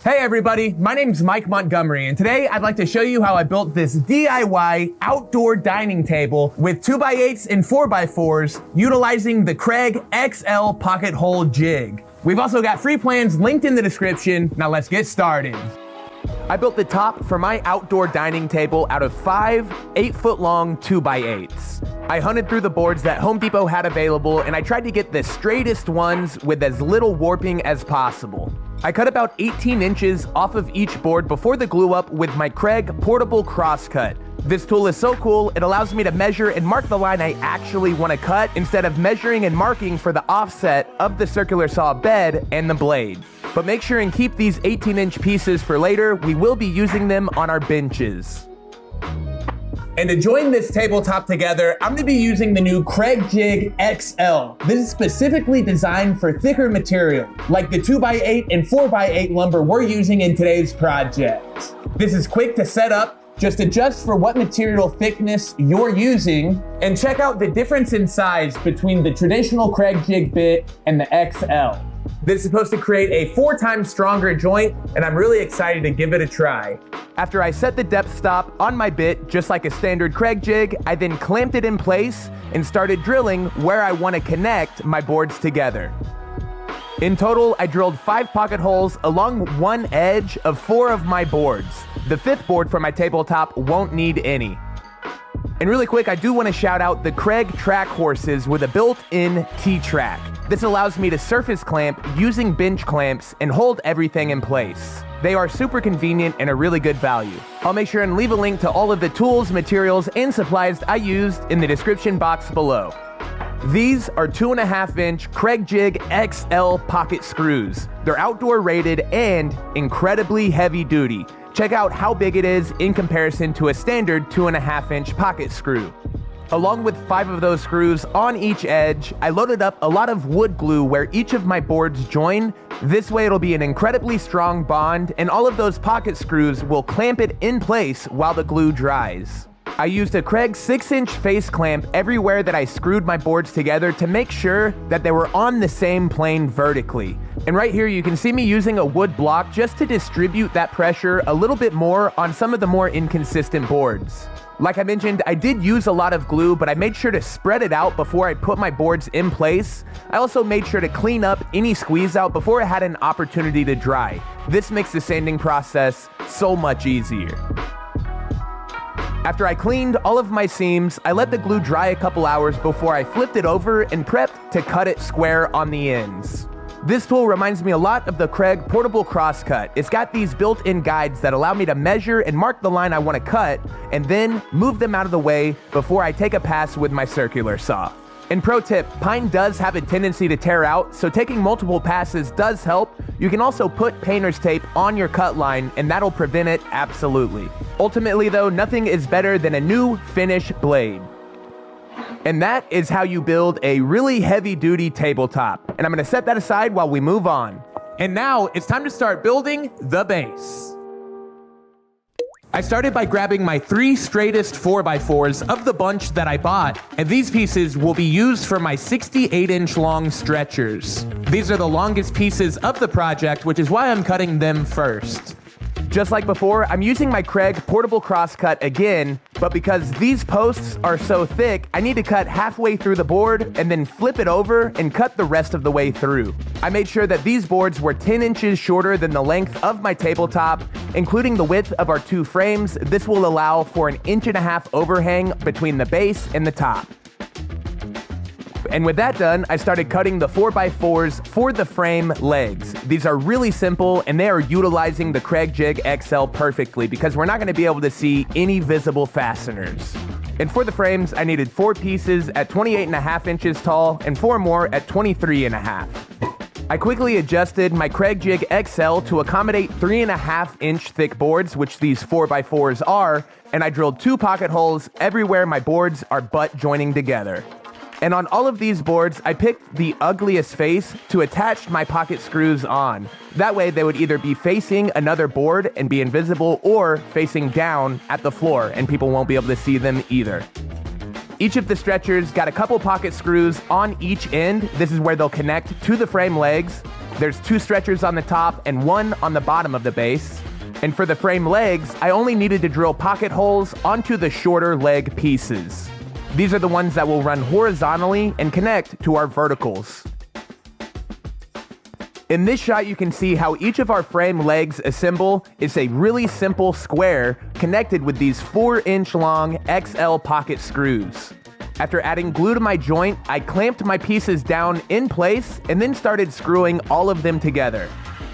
Hey everybody, my name's Mike Montgomery, and today I'd like to show you how I built this DIY outdoor dining table with 2x8s and 4x4s utilizing the Kreg XL Pocket-Hole Jig. We've also got free plans linked in the description. Now let's get started. I built the top for my outdoor dining table out of 5 8-foot long 2x8s. I hunted through the boards that Home Depot had available, and I tried to get the straightest ones with as little warping as possible. I cut about 18 inches off of each board before the glue up with my Kreg portable crosscut. This tool is so cool, it allows me to measure and mark the line I actually want to cut instead of measuring and marking for the offset of the circular saw bed and the blade. But make sure and keep these 18-inch pieces for later. We will be using them on our benches. And to join this tabletop together, I'm gonna be using the new Kreg Jig XL. This is specifically designed for thicker material, like the 2x8 and 4x8 lumber we're using in today's project. This is quick to set up. Just adjust for what material thickness you're using, and check out the difference in size between the traditional Kreg Jig bit and the XL. This is supposed to create a 4 times stronger joint, and I'm really excited to give it a try. After I set the depth stop on my bit, just like a standard Kreg jig, I then clamped it in place and started drilling where I want to connect my boards together. In total, I drilled 5 pocket holes along one edge of 4 of my boards. The 5th board for my tabletop won't need any. And really quick, I do want to shout out the Kreg Track Horses with a built-in T-track. This allows me to surface clamp using bench clamps and hold everything in place. They are super convenient and a really good value. I'll make sure and leave a link to all of the tools, materials, and supplies I used in the description box below. These are 2.5-inch Kreg Jig XL pocket screws. They're outdoor rated and incredibly heavy duty. Check out how big it is in comparison to a standard 2.5-inch pocket screw. Along with 5 of those screws on each edge, I loaded up a lot of wood glue where each of my boards join. This way it'll be an incredibly strong bond, and all of those pocket screws will clamp it in place while the glue dries. I used a Kreg 6-inch face clamp everywhere that I screwed my boards together to make sure that they were on the same plane vertically. And right here you can see me using a wood block just to distribute that pressure a little bit more on some of the more inconsistent boards. Like I mentioned, I did use a lot of glue, but I made sure to spread it out before I put my boards in place. I also made sure to clean up any squeeze out before it had an opportunity to dry. This makes the sanding process so much easier. After I cleaned all of my seams, I let the glue dry a couple hours before I flipped it over and prepped to cut it square on the ends. This tool reminds me a lot of the Kreg portable crosscut. It's got these built-in guides that allow me to measure and mark the line I want to cut, and then move them out of the way before I take a pass with my circular saw. And pro tip, pine does have a tendency to tear out, so taking multiple passes does help. You can also put painter's tape on your cut line, and that'll prevent it absolutely. Ultimately though, nothing is better than a new finished blade. And that is how you build a really heavy-duty tabletop. And I'm gonna set that aside while we move on. And now it's time to start building the base. I started by grabbing my 3 straightest 4x4s of the bunch that I bought, and these pieces will be used for my 68-inch long stretchers. These are the longest pieces of the project, which is why I'm cutting them first. Just like before, I'm using my Kreg portable crosscut again, but because these posts are so thick, I need to cut halfway through the board and then flip it over and cut the rest of the way through. I made sure that these boards were 10 inches shorter than the length of my tabletop, including the width of our 2 frames. This will allow for an 1.5-inch overhang between the base and the top. And with that done, I started cutting the 4x4s for the frame legs. These are really simple, and they are utilizing the Kreg Jig XL perfectly because we're not going to be able to see any visible fasteners. And for the frames, I needed 4 pieces at 28.5 inches tall and 4 more at 23.5. I quickly adjusted my Kreg Jig XL to accommodate 3.5-inch thick boards, which these 4x4s are, and I drilled 2 pocket holes everywhere my boards are butt joining together. And on all of these boards, I picked the ugliest face to attach my pocket screws on. That way they would either be facing another board and be invisible, or facing down at the floor and people won't be able to see them either. Each of the stretchers got a couple pocket screws on each end. This is where they'll connect to the frame legs. There's 2 stretchers on the top and 1 on the bottom of the base. And for the frame legs, I only needed to drill pocket holes onto the shorter leg pieces. These are the ones that will run horizontally and connect to our verticals. In this shot, you can see how each of our frame legs assemble. It's a really simple square connected with these 4-inch long XL pocket screws. After adding glue to my joint, I clamped my pieces down in place and then started screwing all of them together.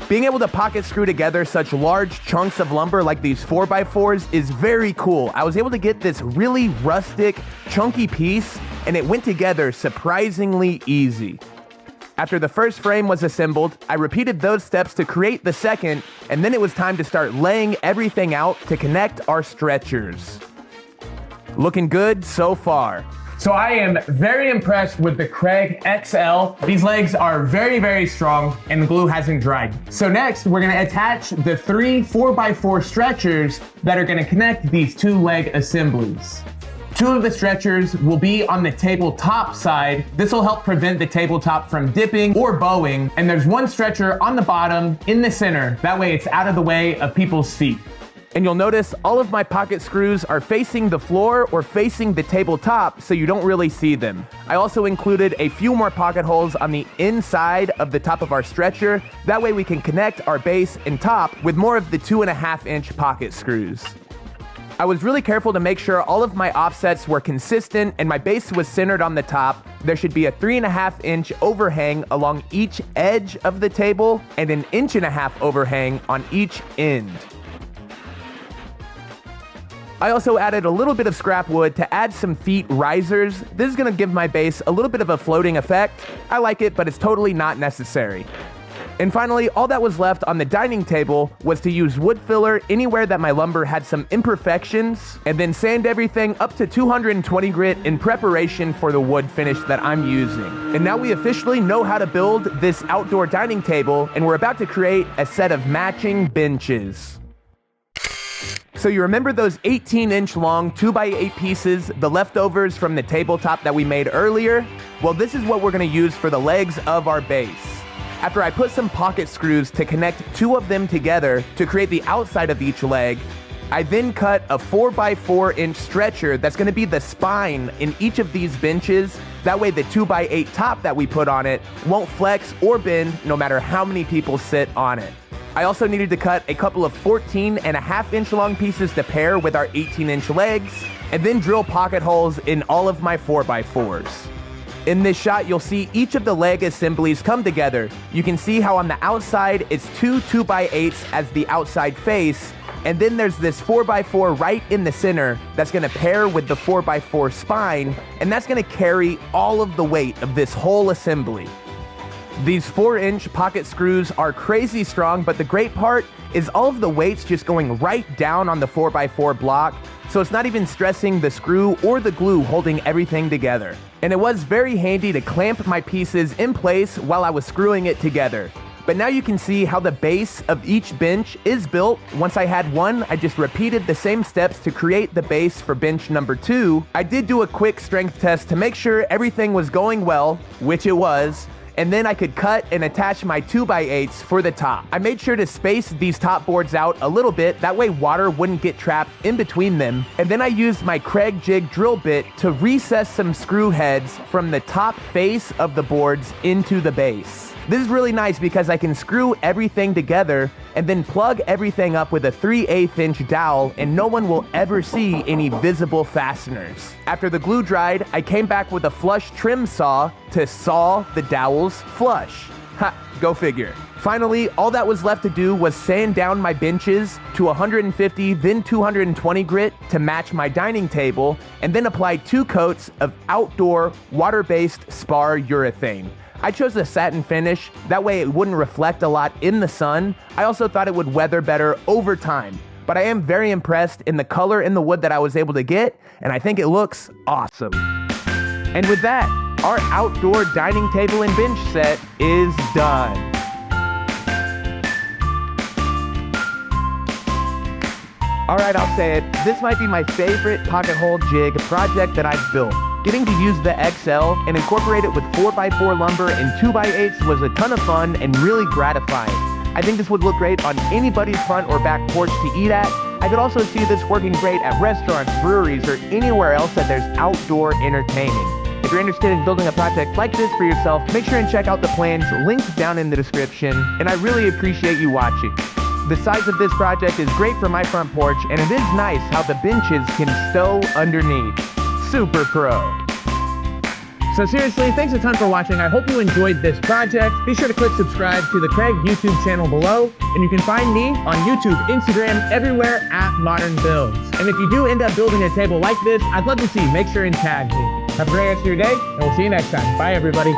Being able to pocket screw together such large chunks of lumber like these 4x4s is very cool. I was able to get this really rustic, chunky piece, and it went together surprisingly easy. After the first frame was assembled, I repeated those steps to create the second, and then it was time to start laying everything out to connect our stretchers. Looking good so far. So I am very impressed with the Kreg XL. These legs are very, very strong and the glue hasn't dried. So next, we're gonna attach the 3 4x4 stretchers that are gonna connect these 2 leg assemblies. 2 of the stretchers will be on the tabletop side. This will help prevent the tabletop from dipping or bowing. And there's 1 stretcher on the bottom in the center. That way it's out of the way of people's feet. And you'll notice all of my pocket screws are facing the floor or facing the tabletop, so you don't really see them. I also included a few more pocket holes on the inside of the top of our stretcher. That way we can connect our base and top with more of the 2.5-inch pocket screws. I was really careful to make sure all of my offsets were consistent and my base was centered on the top. There should be a 3.5-inch overhang along each edge of the table and an 1.5-inch overhang on each end. I also added a little bit of scrap wood to add some feet risers. This is gonna give my base a little bit of a floating effect. I like it, but it's totally not necessary. And finally, all that was left on the dining table was to use wood filler anywhere that my lumber had some imperfections, and then sand everything up to 220 grit in preparation for the wood finish that I'm using. And now we officially know how to build this outdoor dining table, and we're about to create a set of matching benches. So you remember those 18-inch long 2x8 pieces, the leftovers from the tabletop that we made earlier? Well, this is what we're gonna use for the legs of our base. After I put some pocket screws to connect 2 of them together to create the outside of each leg, I then cut a 4x4-inch stretcher that's gonna be the spine in each of these benches. That way the 2x8 top that we put on it won't flex or bend no matter how many people sit on it. I also needed to cut a couple of 14.5-inch long pieces to pair with our 18-inch legs, and then drill pocket holes in all of my 4x4s. In this shot, you'll see each of the leg assemblies come together. You can see how on the outside, it's 2 2x8s as the outside face, and then there's this 4x4 right in the center that's gonna pair with the 4x4 spine, and that's gonna carry all of the weight of this whole assembly. These 4-inch pocket screws are crazy strong, but the great part is all of the weight's just going right down on the 4x4 block, so it's not even stressing the screw or the glue holding everything together. And it was very handy to clamp my pieces in place while I was screwing it together. But now you can see how the base of each bench is built. Once I had one, I just repeated the same steps to create the base for bench number 2. I did do a quick strength test to make sure everything was going well, which it was, and then I could cut and attach my 2x8s for the top. I made sure to space these top boards out a little bit, that way water wouldn't get trapped in between them. And then I used my Kreg jig drill bit to recess some screw heads from the top face of the boards into the base. This is really nice because I can screw everything together and then plug everything up with a 3/8-inch dowel, and no one will ever see any visible fasteners. After the glue dried, I came back with a flush trim saw to saw the dowels flush. Ha, go figure. Finally, all that was left to do was sand down my benches to 150, then 220 grit to match my dining table, and then apply 2 coats of outdoor water-based spar urethane. I chose a satin finish, that way it wouldn't reflect a lot in the sun. I also thought it would weather better over time. But I am very impressed in the color and the wood that I was able to get, and I think it looks awesome. And with that, our outdoor dining table and bench set is done. All right, I'll say it, this might be my favorite pocket hole jig project that I've built. Getting to use the XL and incorporate it with 4x4 lumber and 2x8s was a ton of fun and really gratifying. I think this would look great on anybody's front or back porch to eat at. I could also see this working great at restaurants, breweries, or anywhere else that there's outdoor entertaining. If you're interested in building a project like this for yourself, make sure and check out the plans linked down in the description, and I really appreciate you watching. The size of this project is great for my front porch, and it is nice how the benches can stow underneath. Super pro. So seriously, thanks a ton for watching. I hope you enjoyed this project. Be sure to click subscribe to the Kreg YouTube channel below, and you can find me on YouTube, Instagram, everywhere at Modern Builds. And if you do end up building a table like this, I'd love to see you. Make sure and tag me. Have a great rest of your day, and we'll see you next time. Bye, everybody.